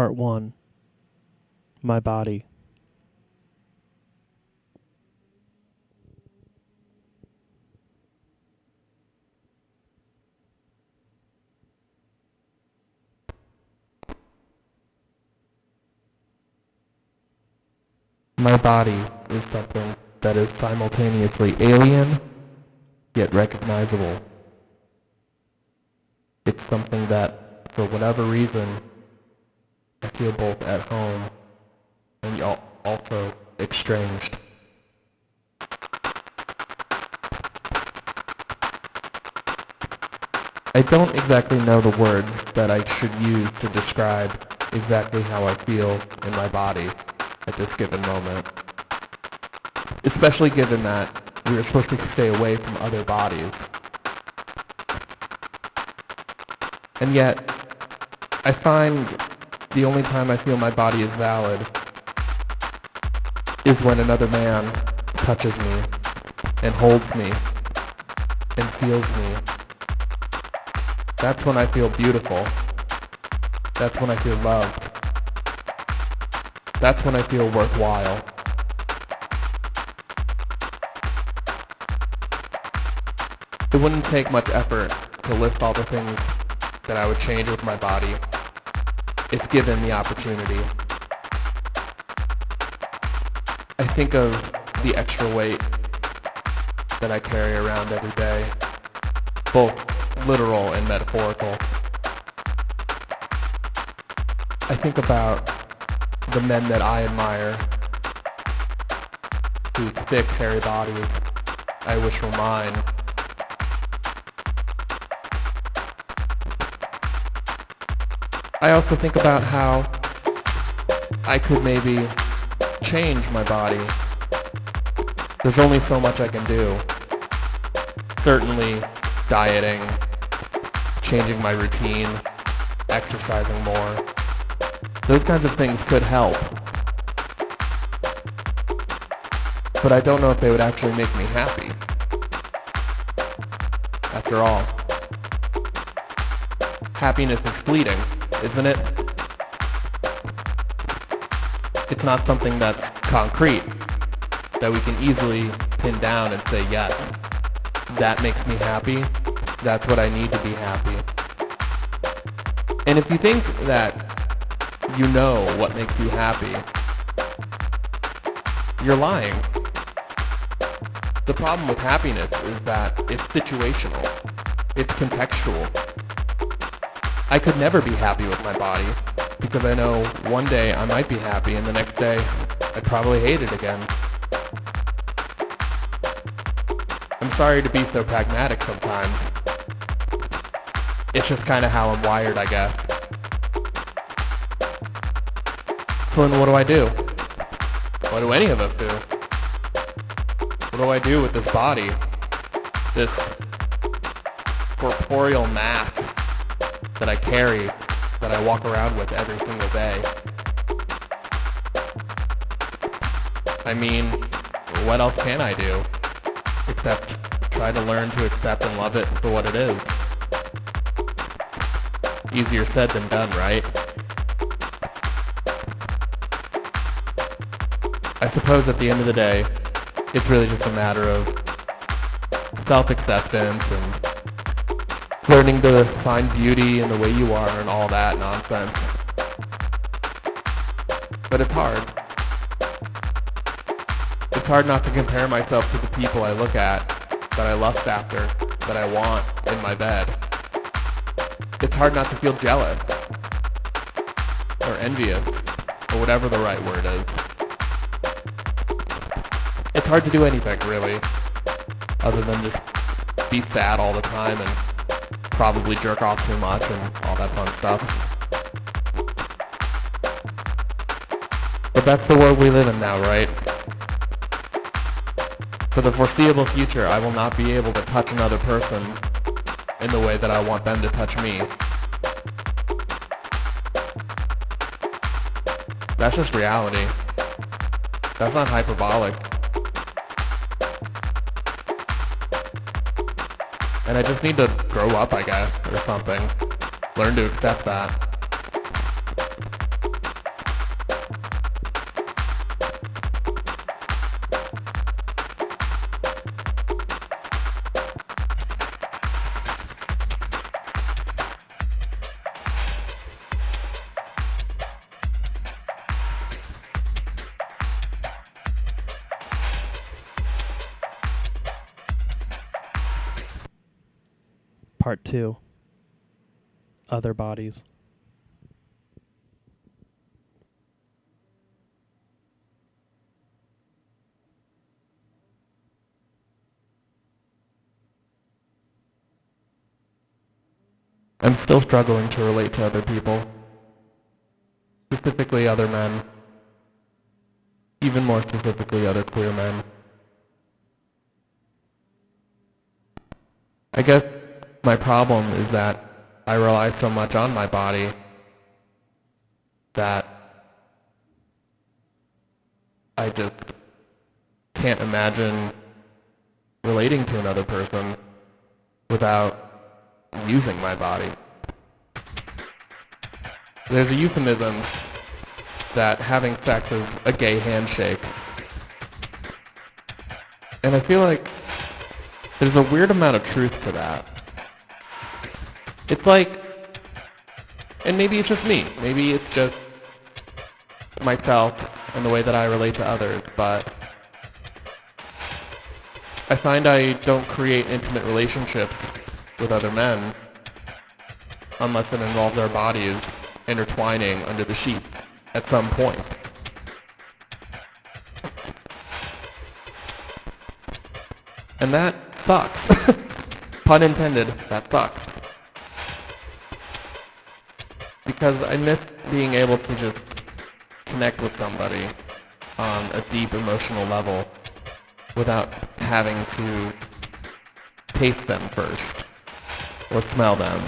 Part 1. My body. My body is something that is simultaneously alien, yet recognizable. It's something that, for whatever reason, I feel both at home and also estranged. I don't exactly know the words that I should use to describe exactly how I feel in my body at this given moment. Especially given that we are supposed to stay away from other bodies. And yet, I find the only time I feel my body is valid is when another man touches me and holds me and feels me. That's when I feel beautiful. That's when I feel loved. That's when I feel worthwhile. It wouldn't take much effort to list all the things that I would change with my body if given the opportunity. I think of the extra weight that I carry around every day, both literal and metaphorical. I think about the men that I admire, whose thick, hairy bodies I wish were mine. I also think about how I could maybe change my body. There's only so much I can do. Certainly dieting, changing my routine, exercising more. Those kinds of things could help. But I don't know if they would actually make me happy. After all, happiness is fleeting, isn't it? It's not something that's concrete, that we can easily pin down and say, yes, that makes me happy, that's what I need to be happy. And if you think that you know what makes you happy, you're lying. The problem with happiness is that it's situational. It's contextual. I could never be happy with my body because I know one day I might be happy and the next day I'd probably hate it again. I'm sorry to be so pragmatic sometimes. It's just kind of how I'm wired, I guess. So then what do I do? What do any of us do? What do I do with this body? This corporeal mass that I carry, that I walk around with every single day? I mean, what else can I do? Except try to learn to accept and love it for what it is. Easier said than done, right? I suppose at the end of the day, it's really just a matter of self-acceptance and learning to find beauty in the way you are and all that nonsense. But it's hard. It's hard not to compare myself to the people I look at, that I lust after, that I want in my bed. It's hard not to feel jealous, or envious, or whatever the right word is. It's hard to do anything, really, other than just be sad all the time and probably jerk off too much and all that fun stuff. But that's the world we live in now, right? For the foreseeable future, I will not be able to touch another person in the way that I want them to touch me. That's just reality. That's not hyperbolic. And I just need to grow up, I guess, or something. Learn to accept that. Part 2. Other bodies. I'm still struggling to relate to other people, specifically other men, even more specifically other queer men. I guess my problem is that I rely so much on my body that I just can't imagine relating to another person without using my body. There's a euphemism that having sex is a gay handshake. And I feel like there's a weird amount of truth to that. It's like, and maybe it's just me, maybe it's just myself and the way that I relate to others, but I find I don't create intimate relationships with other men unless it involves our bodies intertwining under the sheets at some point. And that sucks. Pun intended, that sucks. Because I miss being able to just connect with somebody on a deep emotional level without having to taste them first, or smell them,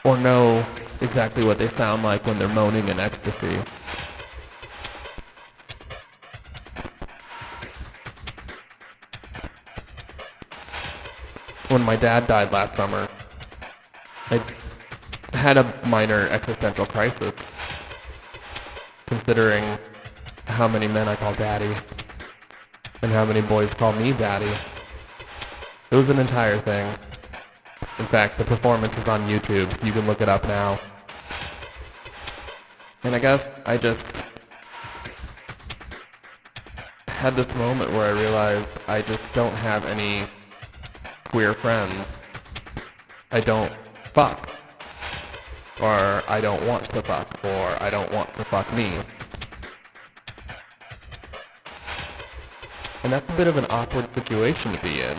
or know exactly what they sound like when they're moaning in ecstasy. When my dad died last summer, I had a minor existential crisis, considering how many men I call daddy, and how many boys call me daddy. It was an entire thing. In fact, the performance is on YouTube. You can look it up now. And I guess I just had this moment where I realized I just don't have any queer friends. I don't fuck. Or I don't want to fuck. Or I don't want to fuck me. And that's a bit of an awkward situation to be in.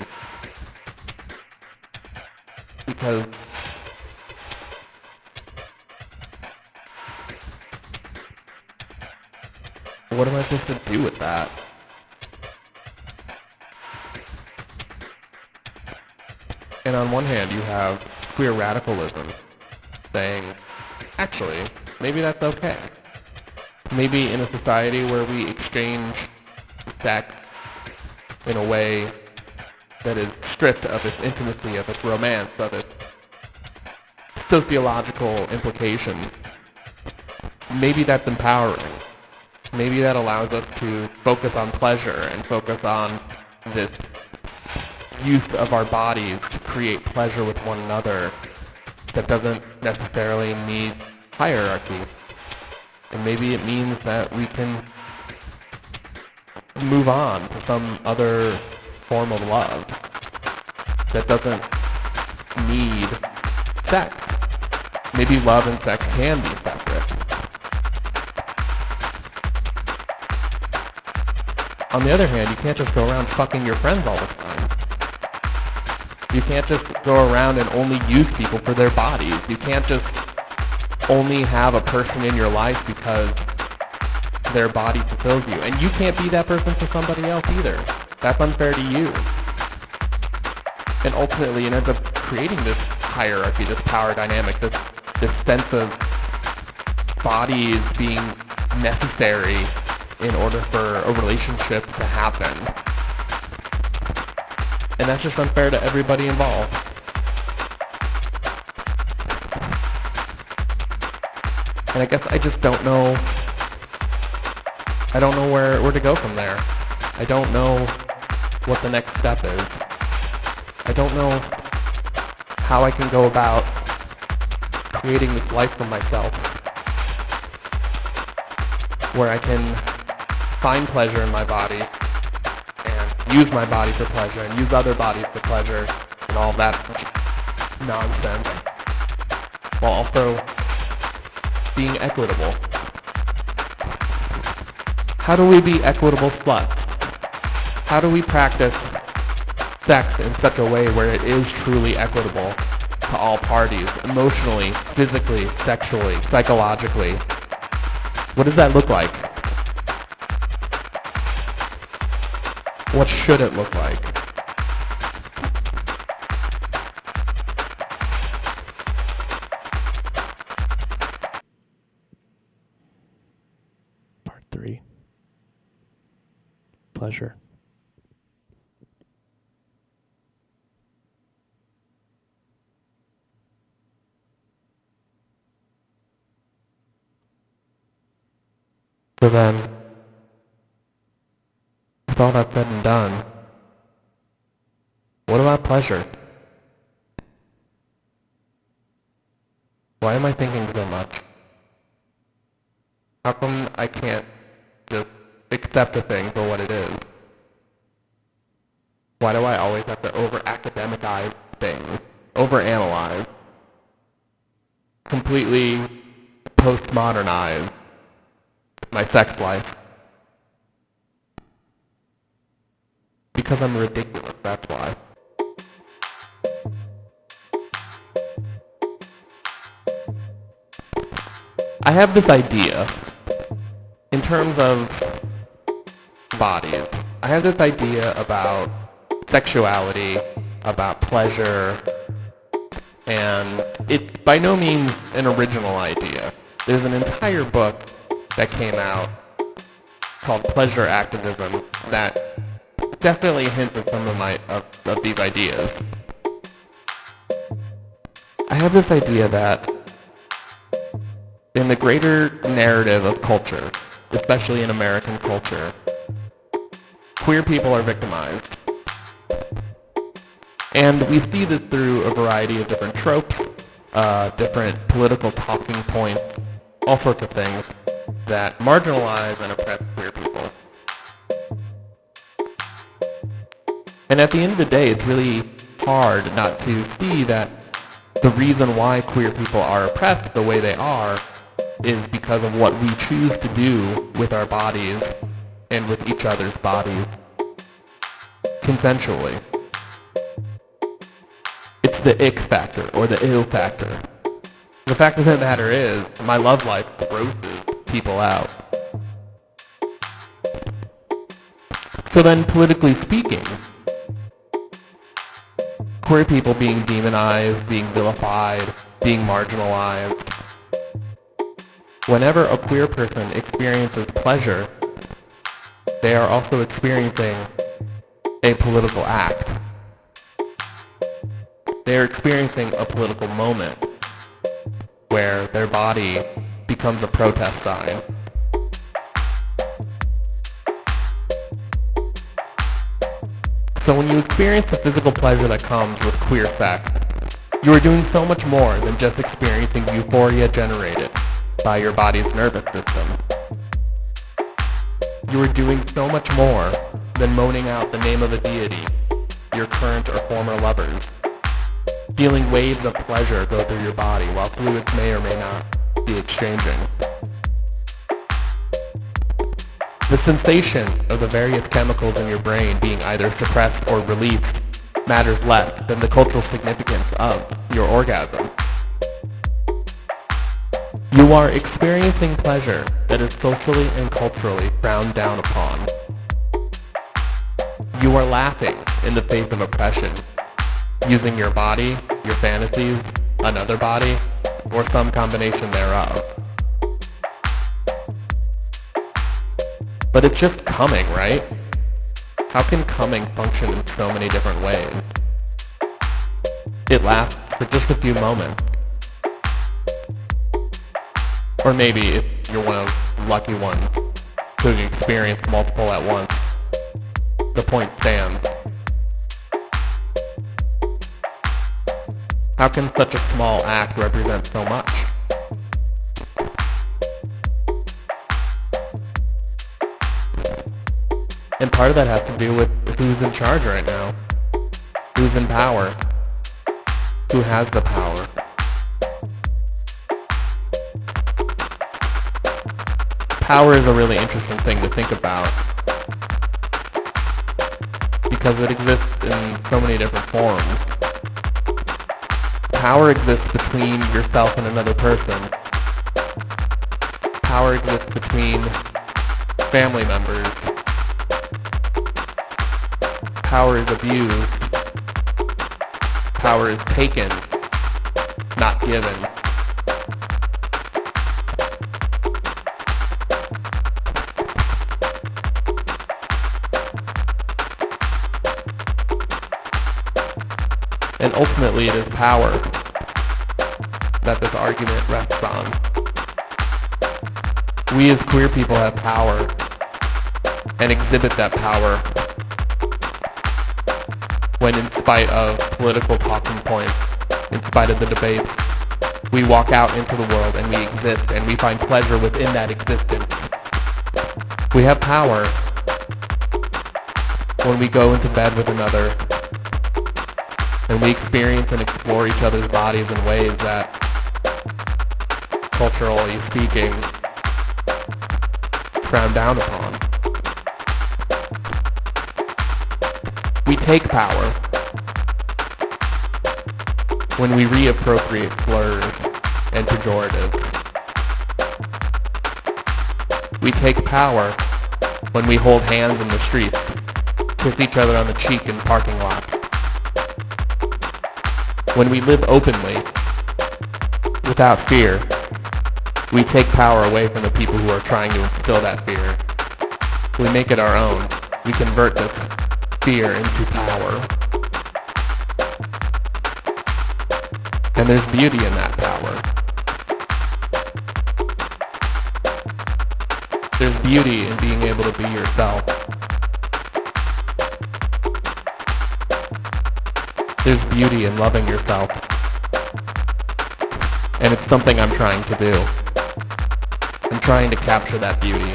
Because what am I supposed to do with that? And on one hand, you have queer radicalism saying, actually, maybe that's okay. Maybe in a society where we exchange sex in a way that is stripped of its intimacy, of its romance, of its sociological implications, maybe that's empowering. Maybe that allows us to focus on pleasure and focus on this use of our bodies to create pleasure with one another that doesn't necessarily need hierarchy. And maybe it means that we can move on to some other form of love that doesn't need sex. Maybe love and sex can be separate. On the other hand, you can't just go around fucking your friends all the time. You can't just go around and only use people for their bodies. You can't just only have a person in your life because their body fulfills you. And you can't be that person for somebody else either. That's unfair to you. And ultimately, it ends up creating this hierarchy, this power dynamic, this sense of bodies being necessary in order for a relationship to happen. And that's just unfair to everybody involved. And I guess I just don't know. I don't know where to go from there. I don't know what the next step is. I don't know how I can go about creating this life for myself where I can find pleasure in my body and use my body for pleasure and use other bodies for pleasure and all that nonsense, while also being equitable. How do we be equitable sluts? How do we practice sex in such a way where it is truly equitable to all parties, emotionally, physically, sexually, psychologically? What does that look like? What should it look like? Part 3. Pleasure. So then, with all that said and done, what about pleasure? Why am I thinking so much? How come I can't just accept a thing for what it is? Why do I always have to over-academicize things, over-analyze, completely postmodernize my sex life? Because I'm ridiculous, that's why. I have this idea, in terms of bodies, I have this idea about sexuality, about pleasure, and it's by no means an original idea. There's an entire book that came out called Pleasure Activism that definitely hints at some of these ideas. I have this idea that in the greater narrative of culture, especially in American culture, queer people are victimized. And we see this through a variety of different tropes, different political talking points, all sorts of things that marginalize and oppress queer people. And at the end of the day, it's really hard not to see that the reason why queer people are oppressed the way they are is because of what we choose to do with our bodies and with each other's bodies consensually. It's the ick factor, or the ill factor. The fact of the matter is, my love life grosses people out. So then, politically speaking, queer people being demonized, being vilified, being marginalized, whenever a queer person experiences pleasure, they are also experiencing a political act. They are experiencing a political moment where their body becomes a protest sign. So when you experience the physical pleasure that comes with queer sex, you are doing so much more than just experiencing euphoria generated by your body's nervous system. You are doing so much more than moaning out the name of a deity, your current or former lovers, feeling waves of pleasure go through your body while fluids may or may not be exchanging. The sensation of the various chemicals in your brain being either suppressed or released matters less than the cultural significance of your orgasm. You are experiencing pleasure that is socially and culturally frowned down upon. You are laughing in the face of oppression, using your body, your fantasies, another body, or some combination thereof. But it's just coming, right? How can coming function in so many different ways? It lasts for just a few moments. Or maybe if you're one of the lucky ones who experience multiple at once, the point stands. How can such a small act represent so much? And part of that has to do with who's in charge right now, who's in power. Who has the power? Power is a really interesting thing to think about because it exists in so many different forms. Power exists between yourself and another person. Power exists between family members. Power is abused. Power is taken, not given. And ultimately it is power that this argument rests on. We as queer people have power and exhibit that power when, in spite of political talking points, in spite of the debates, we walk out into the world and we exist and we find pleasure within that existence. We have power when we go into bed with another and we experience and explore each other's bodies in ways that, culturally speaking, frowned down upon. We take power when we reappropriate slurs and pejoratives. We take power when we hold hands in the streets, kiss each other on the cheek in parking lots. When we live openly, without fear, we take power away from the people who are trying to instill that fear. We make it our own. We convert this fear into power. And there's beauty in that power. There's beauty in being able to be yourself. There's beauty in loving yourself. And it's something I'm trying to do. I'm trying to capture that beauty.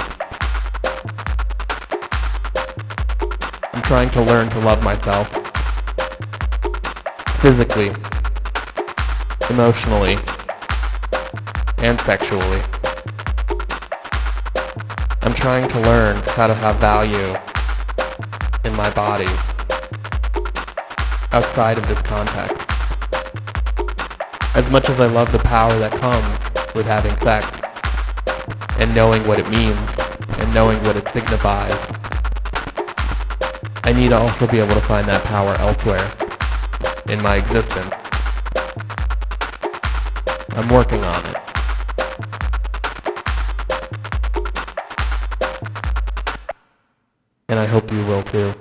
I'm trying to learn to love myself. Physically, emotionally, and sexually. I'm trying to learn how to have value in my body outside of this context. As much as I love the power that comes with having sex and knowing what it means and knowing what it signifies, I need to also be able to find that power elsewhere in my existence. I'm working on it. And I hope you will too.